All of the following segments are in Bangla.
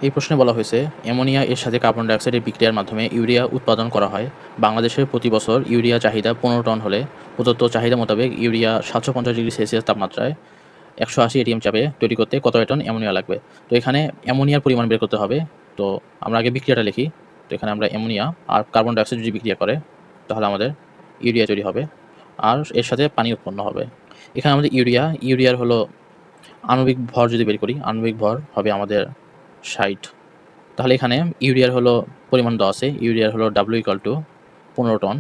এই প্রশ্নে বলা হয়েছে অ্যামোনিয়া এর সাথে কার্বন ডাইঅক্সাইডের বিক্রিয়ার মাধ্যমে ইউরিয়া উৎপাদন করা হয়। বাংলাদেশে প্রতি বছর ইউরিয়া চাহিদা 15 টন হলে প্রদত্ত চাহিদা মোতাবেক ইউরিয়া 750 ডিগ্রি সেলসিয়াস তাপমাত্রায় 180 এটিএম চাপে তৈরি করতে কত টন অ্যামোনিয়া লাগবে। তো এখানে অ্যামোনিয়ার পরিমাণ বের করতে হবে। তো আমরা আগে বিক্রিয়াটা লিখি। তো এখানে আমরা অ্যামোনিয়া আর কার্বন ডাইঅক্সাইড যদি বিক্রিয়া করে তাহলে আমাদের ইউরিয়া তৈরি হবে আর এর সাথে পানি উৎপন্ন হবে। এখানে আমাদের ইউরিয়ার হলো আণবিক ভর যদি বের করি, আণবিক ভর হবে আমাদের 60। তাহলে এখানে ইউরিয়ার হলো পরিমাণ দেওয়া আছে। ইউরিয়ার হলো W = 15 টন।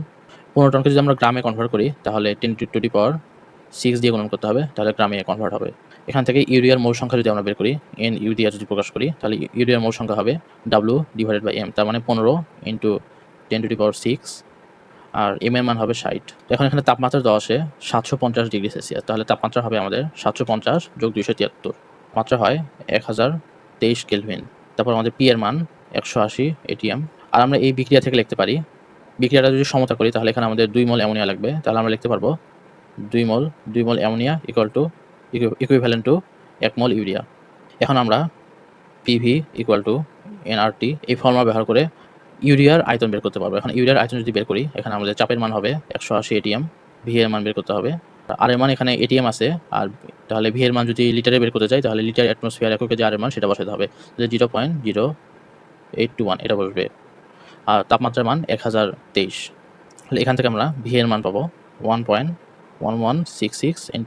15 টনকে যদি আমরা গ্রামে কনভার্ট করি তাহলে 10⁻⁶ দিয়ে গুণন করতে হবে, তাহলে গ্রামে কনভার্ট হবে। এখান থেকে ইউরিয়ার মোল সংখ্যা যদি আমরা বের করি, NU দিয়ে যদি প্রকাশ করি তাহলে ইউরিয়ার মোল সংখ্যা হবে W/M, তার মানে 15 × 10⁶, আর M এর মান হবে 60। তো এখন এখানে তাপমাত্রা দেওয়া আছে 750 ডিগ্রি সেলসিয়াস, তাহলে তাপমাত্রা হবে আমাদের 750 + 273, মাত্রা হয় 1023 কেলভিন। তারপর আমাদের পি এর মান 180 এটিএম। আর আমরা এই বিক্রিয়া থেকে লিখতে পারি, বিক্রিয়াটা যদি সমতা করি তাহলে এখানে আমাদের 2 মোল অ্যামোনিয়া লাগবে। তাহলে আমরা লিখতে পারবো 2 মোল ammonia equivalent to 1 mole urea. এখন আমরা PV = nRT এই ফর্মুলা ব্যবহার করে ইউরিয়ার আয়তন বের করতে পারবো। এখন ইউরিয়ার আয়তন যদি বের করি, এখানে আমাদের চাপের মান হবে 180 এটিএম, ভি এর মান বের করতে হবে। আর এর মান এখানে এটিএম আছে, আর তাহলে ভি এর মান যদি লিটারে বের করতে চাই তাহলে লিটার অ্যাটমসফিয়ার এককে যে আর এর মান সেটা বসাতে হবে। 0.0821 এটা বসবে। আর তাপমাত্রার মান 1023। তাহলে এখান থেকে আমরা ভি এর মান পাবো 1.1166 ×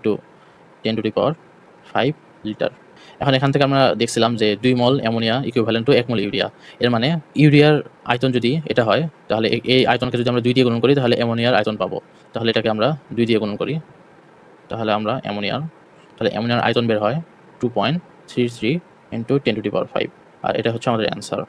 10⁵ লিটার। এখন এখান থেকে আমরা দেখছিলাম যে 2 মোল ammonia equivalent to 1 mole urea. এর মানে ইউরিয়ার আয়তন যদি এটা হয় তাহলে এই আয়তনকে যদি আমরা 2 দিয়ে গুণন করি তাহলে অ্যামোনিয়ার আয়তন পাবো। তাহলে এটাকে আমরা 2 দিয়ে গুণন করি, তাহলে আমরা অ্যামোনিয়ার আয়তন বের হয় 2.33 × 10⁵, আর এটা হচ্ছে আমাদের অ্যান্সার।